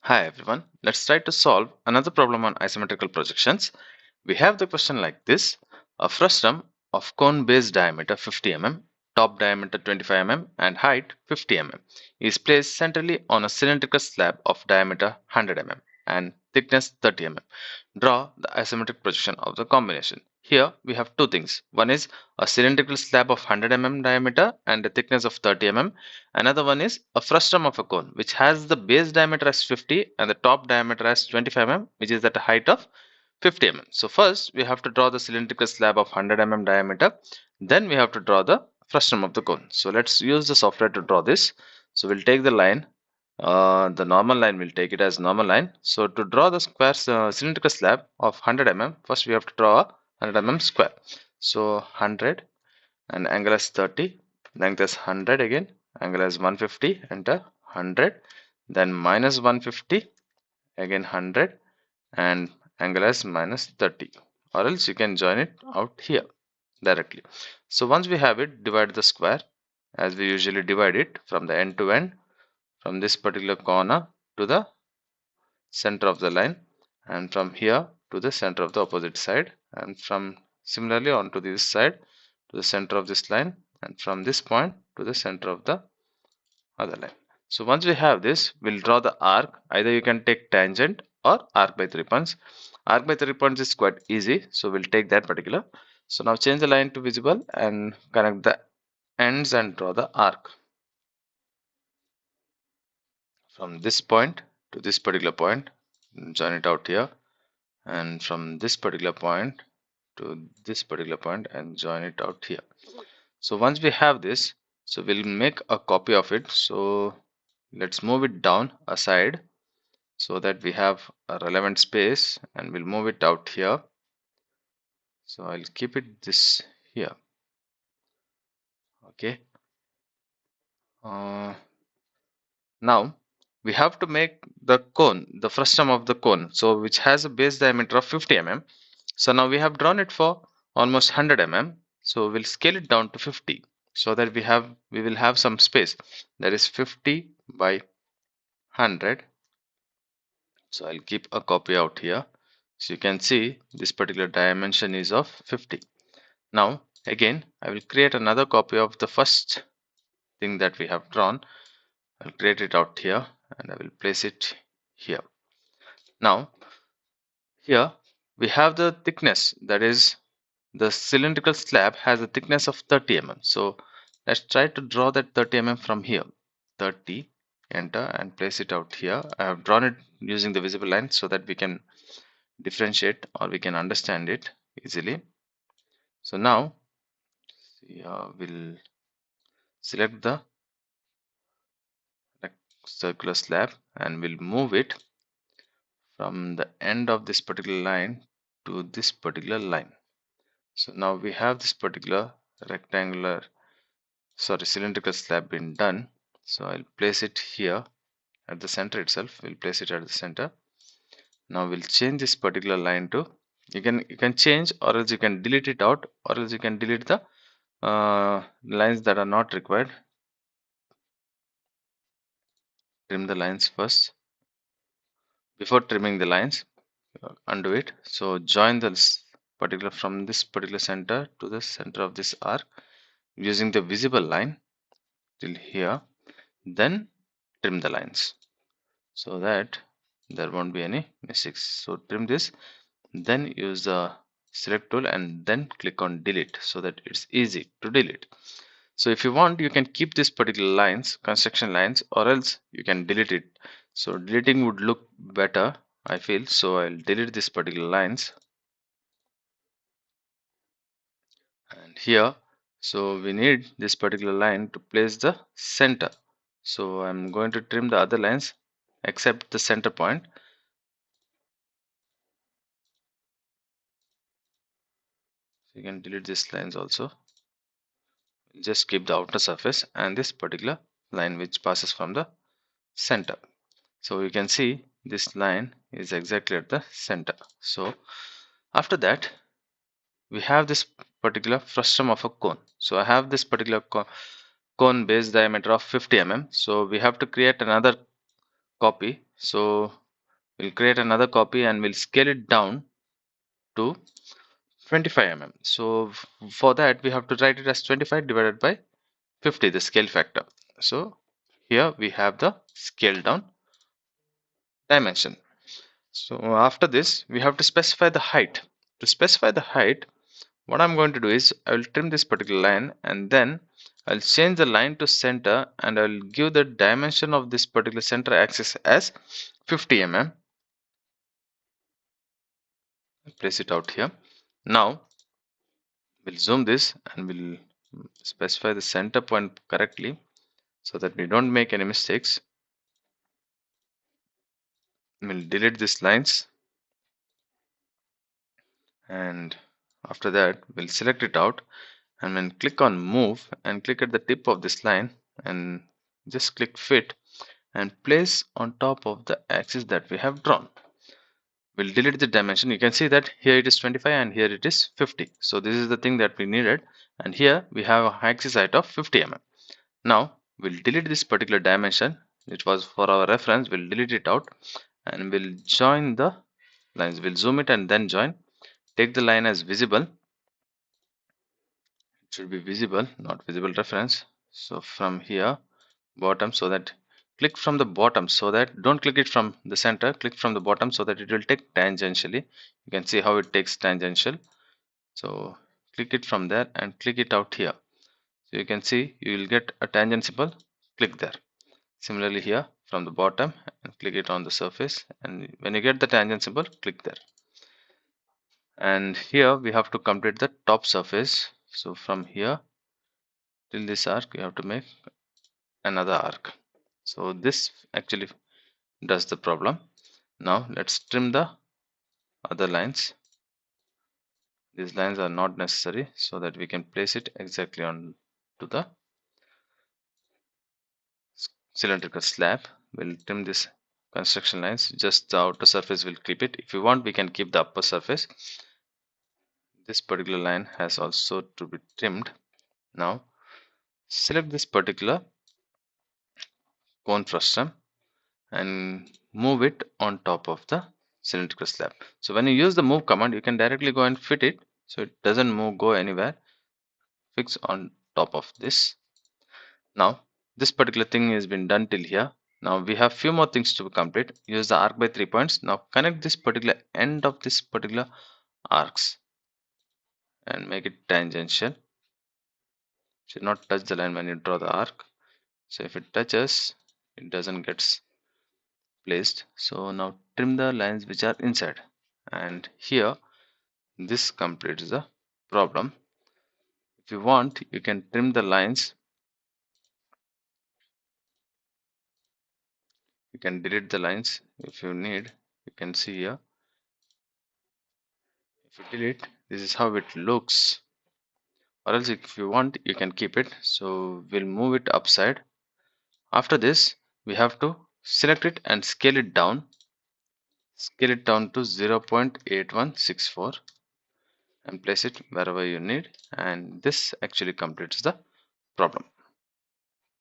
Hi everyone, let's try to solve another problem on isometrical projections. We have the question like this. A frustum of cone base diameter 50 mm, top diameter 25 mm and height 50 mm is placed centrally on a cylindrical slab of diameter 100 mm and thickness 30 mm. Draw the isometric projection of the combination. Here we have two things. One is a cylindrical slab of 100 mm diameter and a thickness of 30 mm. Another one is a frustum of a cone which has the base diameter as 50 and the top diameter as 25 mm, which is at a height of 50 mm. So first we have to draw the cylindrical slab of 100 mm diameter. Then we have to draw the frustum of the cone. So let's use the software to draw this. So we'll take the line, the normal line, we'll take it as normal line. So to draw the square cylindrical slab of 100 mm, first we have to draw a 100 mm square. So 100 and angle as 30, length is 100 again, angle as 150, enter 100, then minus 150, again 100 and angle as minus 30, or else you can join it out here directly. So once we have it, divide the square as we usually divide it from the end to end, from this particular corner to the center of the line, and from here to the center of the opposite side, and from similarly onto this side to the center of this line, and from this point to the center of the other line. So once we have this, we'll draw the arc. Either you can take tangent or arc by 3 points. Arc by 3 points is quite easy, so we'll take that particular. So now change the line to visible and connect the ends and draw the arc from this point to this particular point. Join it out here, and from this particular point to this particular point and join it out here. So once we have this, so we'll make a copy of it. So let's move it down aside so that we have a relevant space, and we'll move it out here. So I'll keep it this here. Okay. Now we have to make the cone, the frustum of the cone, so which has a base diameter of 50 mm. So now we have drawn it for almost 100 mm. So we'll scale it down to 50 so that we will have some space, that is 50 by 100. So I'll keep a copy out here. So you can see this particular dimension is of 50. Now again I will create another copy of the first thing that we have drawn. I'll create it out here and I will place it here. Now here we have the thickness, that is the cylindrical slab has a thickness of 30 mm. So let's try to draw that 30 mm from here. 30, enter and place it out here. I have drawn it using the visible line so that we can differentiate or we can understand it easily. So now we'll select the circular slab and we'll move it from the end of this particular line to this particular line. So now we have this particular cylindrical slab been done. So I'll place it here at the center itself. We'll place it at the center. Now we'll change this particular line to, you can change, or else you can delete it out, or else you can delete the lines that are not required. Trim the lines first. Before trimming the lines, undo it. So join this particular from this particular center to the center of this arc using the visible line till here. Then trim the lines so that there won't be any mistakes. So trim this, then use the select tool and then click on delete so that it's easy to delete. So if you want, you can keep this particular lines, construction lines, or else you can delete it. So deleting would look better, I feel. So I'll delete this particular lines. And here, so we need this particular line to place the center. So I'm going to trim the other lines except the center point. So you can delete these lines also. Just keep the outer surface and this particular line which passes from the center. So you can see this line is exactly at the center. So after that we have this particular frustum of a cone. So I have this particular cone base diameter of 50 mm. So we have to create another copy. So we'll create another copy and we'll scale it down to 25 mm. So for that we have to write it as 25 divided by 50, the scale factor. So here we have the scale down dimension. So after this we have to specify the height. To specify the height, what I'm going to do is I will trim this particular line and then I'll change the line to center and I'll give the dimension of this particular center axis as 50 mm. Place it out here. Now we'll zoom this and we'll specify the center point correctly so that we don't make any mistakes. We'll delete these lines and after that we'll select it out and then click on move and click at the tip of this line and just click fit and place on top of the axis that we have drawn. We'll delete the dimension. You can see that here it is 25 and here it is 50. So this is the thing that we needed, and here we have a axis height of 50 mm. Now we'll delete this particular dimension. It was for our reference. We'll delete it out and we'll join the lines. We'll zoom it and then join. Take the line as visible. It should be visible, not visible reference. So from here bottom, so that click from the bottom, so that don't click it from the center, click from the bottom so that it will take tangentially. You can see how it takes tangential. So click it from there and click it out here. So you can see you will get a tangent symbol. Click there. Similarly here from the bottom and click it on the surface, and when you get the tangent symbol, click there. And here we have to complete the top surface. So from here till this arc you have to make another arc. So this actually does the problem. Now let's trim the other lines. These lines are not necessary, so that we can place it exactly on to the cylindrical slab. We'll trim this construction lines, just the outer surface will keep it. If you want, we can keep the upper surface. This particular line has also to be trimmed. Now select this particular cone frustum and move it on top of the cylindrical slab. So when you use the move command, you can directly go and fit it so it doesn't go anywhere. Fix on top of this. Now this particular thing has been done till here. Now we have few more things to complete. Use the arc by 3 points. Now connect this particular end of this particular arcs and make it tangential. Should not touch the line when you draw the arc. So if it touches, it doesn't get placed. So now trim the lines which are inside, and here this completes the problem. If you want, you can trim the lines. You can delete the lines if you need. You can see here, if you delete, this is how it looks. Or else if you want, you can keep it. So we'll move it upside. After this we have to select it and scale it down to 0.8164 and place it wherever you need, and this actually completes the problem.